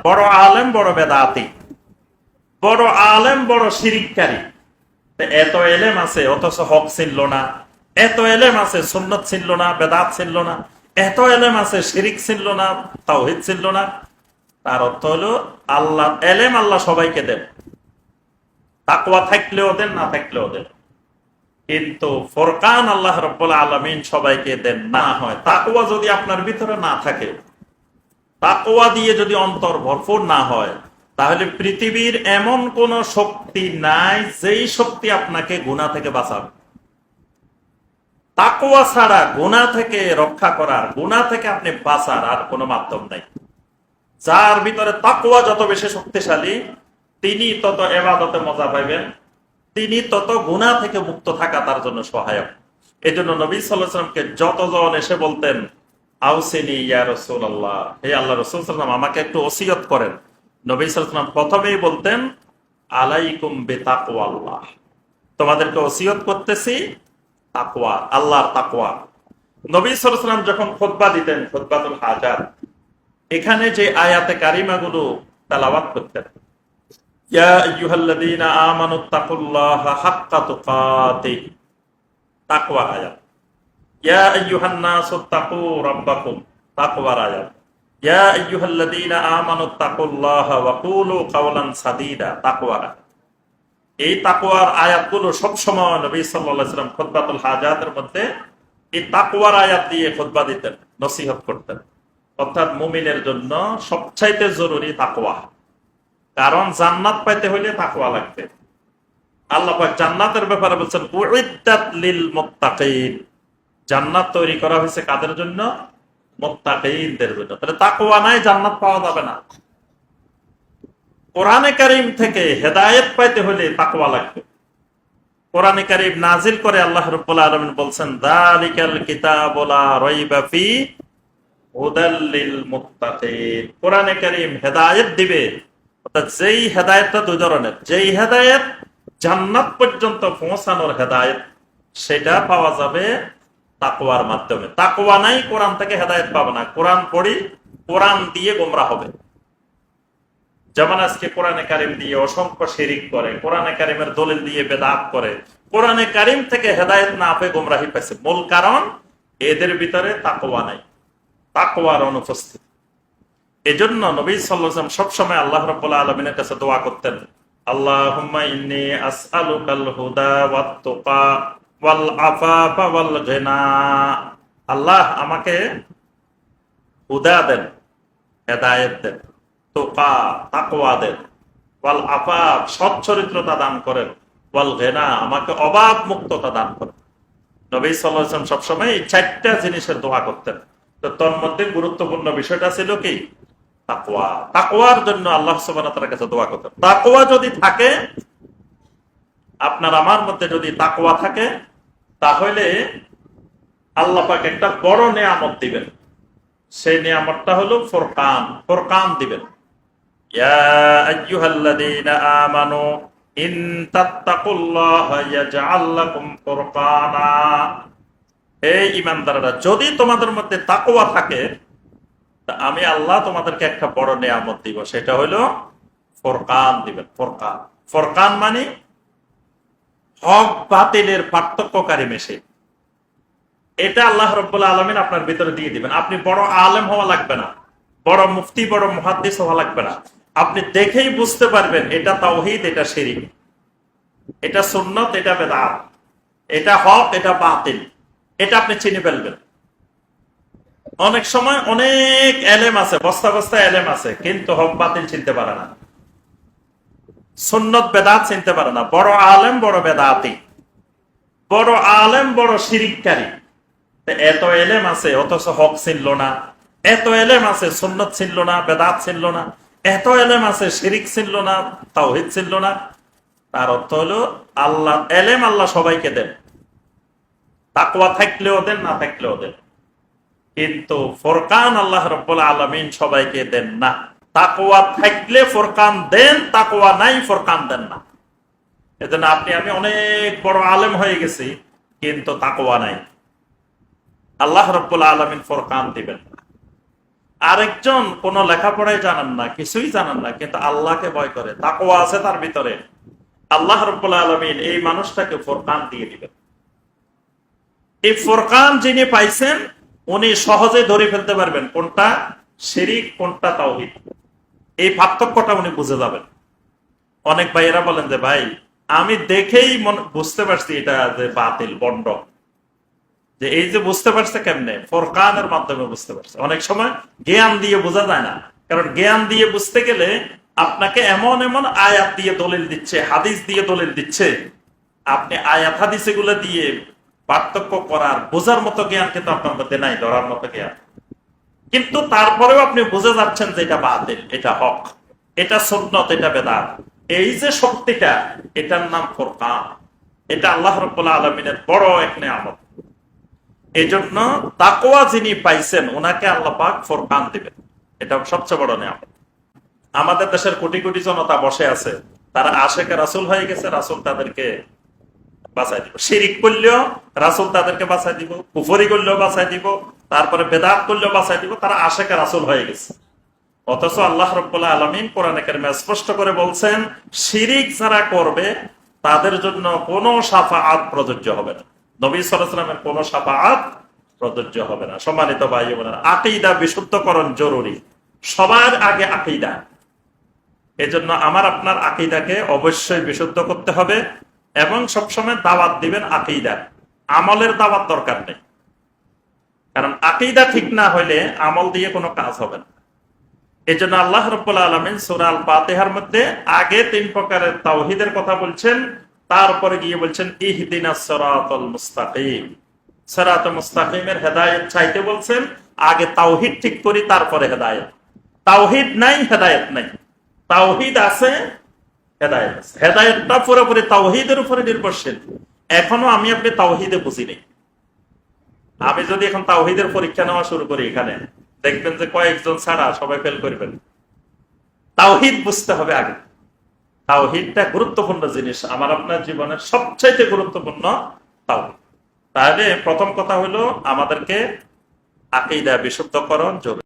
বড় আলেম বড় বেদাতি, বড় আলেম বড় শিরিককারী। এত এলেম আছে অথচ হক ছিনল না, এত এলেম আছে সুন্নত ছিনল না, বেদাত ছিনল না, এত এলেম আছে শিরিক ছিনল না, তাওহীদ ছিনল না। তার অর্থ হলো আল্লাহ এলেম আল্লাহ সবাইকে দেন, তাকওয়া থাকলেও দেন না থাকলেও দেন, কিন্তু ফোরকান আল্লাহ রাব্বুল আলামিন সবাইকে দেন না। হয় তাকওয়া যদি আপনার ভিতরে না থাকে, তাকওয়া দিয়ে যদি অন্তর ভরপুর না হয়, তাহলে পৃথিবীর এমন কোন শক্তি নাই যেই শক্তি আপনাকে গুনাহ থেকে বাঁচাবে। তাকওয়া ছাড়া গুনাহ থেকে রক্ষা করার, গুনাহ থেকে আপনি বাঁচার আর কোনো মাধ্যম নাই। যার ভিতরে তাকওয়া যত বেশি শক্তিশালী, তিনি তত ইবাদতে মজা পাইবেন, তিনি তত গুনাহ থেকে মুক্ত থাকা তার জন্য সহায়ক। এই জন্য নবী সাল্লাল্লাহু আলাইহি ওয়াসাল্লামকে যতজন এসে বলতেন, আউসিনি ইয়া রাসূলুল্লাহ, হে আল্লাহ রাসূল সাল্লাল্লাহু আলাইহি ওয়াসাল্লাম আমাকে একটু ওসিয়ত করেন, নবী সাল্লাল্লাহু আলাইহি ওয়াসাল্লাম প্রথমেই বলতেন, আলাইকুম বিতাকওয়াল্লাহ, তোমাদেরকে ওসিয়ত করতেছি তাকওয়া, আল্লাহর তাকওয়া। নবী সাল্লাল্লাহু আলাইহি ওয়াসাল্লাম যখন খুতবা দিতেন, খুতবাতুল হাজাত, এখানে যে আয়াতে কারিমাগুলো তেলাওয়াত করতেন, ইয়া আইয়ুহাল্লাযীনা আমানুত্তাকুল্লাহা হাক্কা তুকাতিহ, তাকওয়া আয়াত। ইয়া আইয়ুহান নাসুত্তাকু রাব্বাকুম, তাকওয়ার আয়াত। ইয়া আইয়ুহাল্লাযীনা আমানুত্তাকুল্লাহা ওয়া কুলু কাওলান সাদীদা, তাকওয়ার আয়াত। এই তাকওয়ার আয়াতগুলো সবসময় নবী সাল্লাল্লাহু আলাইহি ওয়াসাল্লাম খুতবাতুল হাজাতের মধ্যে এই তাকওয়ার আয়াত দিয়ে খুতবা দিতেন, নসিহত করতেন। অর্থাৎ মুমিনের জন্য সবচাইতে জরুরি তাকওয়া, কারণ জান্নাত পাইতে হইলে তাকওয়া লাগবে। আল্লাহ পাক জান্নাতের ব্যাপারে বলছেন, উইদ্দাত লিল মুত্তাকিন, জান্নাত তৈরি করা হয়েছে কাদের জন্য? মুত্তাকিনদের জন্য। তাহলে তাকওয়া নাই, জান্নাত পাওয়া যাবে না। কোরআনে কারীম থেকে হেদায়েত পাইতে হলে তাকওয়া লাগবে। কোরআনে কারীম নাজিল করে আল্লাহ রাব্বুল আলামিন বলছেন, যালিকাল কিতাবু লা রাইবা ফি হুদাল লিল মুত্তাকিন। কোরআনে কারীম হেদায়েত দিবে, অর্থাৎ যেই হেদায়েতটা দুই ধরনের, যেই হেদায়েত জান্নাত পর্যন্ত পৌঁছানোর হেদায়েত, সেটা পাওয়া যাবে তাকওয়ার মাধ্যমে। তাকওয়া নাই, কোরআন থেকে হেদায়েত পাবে না। কোরআন পড়ি, কোরআন দিয়ে গোমরা হবে। যেমন আজকে কোরআনে কারীম দিয়ে অসংখ্য শিরিক করে, কোরআনে কারীমের দলিল দিয়ে বেদাত করে, কোরআনে কারীম থেকে হেদায়েত না পেয়ে গোমরাহি পাইছে। মূল কারণ এদের ভিতরে তাকওয়া নাই, তাকওয়ার অনুপস্থিতি। এজন্য নবী সাল্লাল্লাহু আলাইহি ওয়াসাল্লাম সবসময় আল্লাহ রাব্বুল আলামিনের কাছে দোয়া করতেন, আল্লাহুম্মা ইন্নী আসআলুকাল হুদা ওয়াত তুকা ওয়াল আফাফা ওয়াল গিনা। আল্লাহ আমাকে হুদা দেন, হেদায়েত দেন, তুকা তাকওয়া দেন, ওয়াল আফাফ সৎ চরিত্রতা দান করেন, ওয়াল গিনা আমাকে অভাব মুক্ততা দান করেন। নবী সাল্লাল্লাহু আলাইহি ওয়াসাল্লাম সবসময় এই চারটা জিনিসের দোয়া করতেন। তো তোর মধ্যে গুরুত্বপূর্ণ বিষয়টা ছিল কি? তাকওয়া। তাকওয়ার জন্য আল্লাহ সুবহানাহু ওয়া তাআলার কাছে দোয়া করতেন। তাকওয়া যদি থাকে, আপনার আমার মধ্যে যদি তাকওয়া থাকে, তাহলে আল্লাহ পাক একটা বড় নিয়ামত দিবেন। সেই নিয়ামতটা হলো ফুরকান, ফুরকান দিবেন। ইয়া আইয়ুহাল্লাযীনা আমানু ইন তাত্তাকুল্লাহা ইয়াজআল লাকুম ফুরকানা। এই ঈমানদাররা, যদি তোমাদের মধ্যে তাকওয়া থাকে, আমি আল্লাহ তোমাদেরকে একটা বড় নিয়ামত দিব, সেটা হলো ফুরকান দিবেন। ফুরকান, ফুরকান মানে হক বাতিলের পার্থক্যকারী মেশিন। এটা আল্লাহ রাব্বুল আলামিন আপনার ভিতরে দিয়ে দিবেন। আপনি বড় আলেম হওয়া লাগবে না, বড় মুফতি, বড় মুহাদ্দিস হওয়া লাগবে না। আপনি দেখেই বুঝতে পারবেন এটা তাওহীদ, এটা শিরক, এটা সুন্নাত, এটা বেদাত, এটা হক, এটা বাতিল, এটা আপনি চিনে ফেলবেন। অনেক সময় অনেক এলেম আছে, বস্তা বস্তা এলেম আছে, কিন্তু হক বাতিল চিনতে পারে না, সুন্নত বেদাত চিনতে পারে না। বড় আলেম বড় বেদাতি, বড় আলেম বড় শিরিককারী। এত এলেম আছে অথচ হক চিনল না, এত এলেম আছে সুন্নত চিনল না, বেদাত চিনল না, এত এলেম আছে শিরিক চিনল না, তাওহীদ চিনল না। তার অর্থ হলো আল্লাহ এলেম আল্লাহ সবাইকে দেন, তাকওয়া থাকলেও দেন না থাকলেও দেন, কিন্তু ফুরকান আল্লাহ রাব্বুল আলামিন সবাইকে দেন না। তাকওয়া থাকলে ফুরকান দেন, তাকওয়া নাই ফুরকান দেন না। এজন্য আপনি আমি অনেক বড় আলেম হয়ে গেছি, কিন্তু তাকওয়া নাই, আল্লাহ রাব্বুল আলামিন ফুরকান দিবেন না। আরেকজন কোনো লেখাপড়াই জানেন না, কিছুই জানেন না, কিন্তু আল্লাহকে ভয় করে, তাকওয়া আছে তার ভিতরে, আল্লাহ রাব্বুল আলামিন এই মানুষটাকে ফুরকান দিয়ে দিবেন। এই ফুরকান যিনি পাইছেন উনি সহজে ধরে ফেলতে পারবেন কোনটা শিরিক কোনটা তাওহীদ, এই পার্থক্যটা উনি বুঝে যাবেন। অনেক ভাইয়েরা বলেন যে ভাই আমি দেখেই বুঝতে পারছি এটা যে বাতিল বন্ড, যে এই যে বুঝতে পারছে কেমনে, ফুরকানের মাধ্যমে বুঝতে পারছে। অনেক সময় জ্ঞান দিয়ে বোঝা যায় না, কারণ জ্ঞান দিয়ে বুঝতে গেলে আপনাকে এমন এমন আয়াত দিয়ে দলিল দিচ্ছে, হাদিস দিয়ে দলিল দিচ্ছে, আপনি আয়াত হাদিস এগুলো দিয়ে পার্থক্য করার বোঝার মতো জ্ঞান কিন্তু আপনার মধ্যে নাই, ধরার মতো জ্ঞান। কিন্তু তারপরেও আপনি বুঝে যাচ্ছেন যে এটা বাতিল, এটা হক, এটা সুন্নত, এটা বেদাত। এই যে শক্তিটা, এটার নাম ফুরকান। এটা আল্লাহ রাব্বুল আলামিনের বড় এক নিয়ামত। এই জন্য তাকওয়া যিনি পাইছেন ওনাকে আল্লাহ পাক ফুরকান দিবেন, এটা সবচেয়ে বড় নিয়ামত। আমাদের দেশের কোটি কোটি জনতা বসে আছে, তারা আশেকে রাসূল হয়ে গেছে, রাসূল তাদেরকে বাঁচাই দিব। শিরিক করলেও রাসূল তাদেরকে বাঁচাই দিব, কুফরি করলেও বাঁচাই দিব, তারপরে বেদাত করলেও বাঁচাই দিব, তারা আশেকে রাসূল হয়ে গেছে। অথচ আল্লাহ রাব্বুল আলামিন কোরআনে কারিমে স্পষ্ট করে বলছেন শিরিক যারা করবে তাদের জন্য কোনো শাফাআত প্রযোজ্য হবে না, নবী সাল্লাল্লাহু আলাইহি ওয়াসাল্লামের কোনো শাফাআত প্রযোজ্য হবে না। সম্মানিত ভাই বোনেরা, আকীদা বিশুদ্ধকরণ জরুরি, সবার আগে আকীদা। এজন্য আমার আপনার আকীদাকে অবশ্যই বিশুদ্ধ করতে হবে এবং সবসময় দাওয়াত দিবেন আকীদা, আমলের দাওয়াত দরকার নেই। কারণ আকীদা ঠিক না হইলে আমল দিয়ে কোনো কাজ হবে না। এই জন্য আল্লাহ রাব্বুল আলামিন সূরা আল ফাতিহার মধ্যে আগে 3 প্রকারের তাওহীদের কথা বলছেন, তারপরে গিয়ে বলছেন ইহদিনাস সিরাতাল মুস্তাকিম, সিরাতাল মুস্তাকিমের হেদায়েত চাইতে বলছেন। আগে তাওহীদ ঠিক করি, তারপরে হেদায়েত। তাওহীদ নাই, হেদায়েত নাই। তাওহীদ আছে, হেদায়েত আছে। হেদায়েতটা পুরোপুরি তাওহীদের উপরে নির্ভরশীল। এখনো আমি আপনি তাওহীদে বুঝি নেই। আমি যদি এখন তাওহীদের পরীক্ষা নেওয়া শুরু করি, এখানে দেখবেন যে কয়েকজন ছাড়া সবাই ফেল করবেন। তাওহীদ বুঝতে হবে আগে। তাওহীদটা গুরুত্বপূর্ণ জিনিস, আমার আপনার জীবনের সবচাইতে গুরুত্বপূর্ণ তাওহীদ। তাহলে প্রথম কথা হলো আমাদেরকে আকীদা বিশুদ্ধকরণ জরুরি।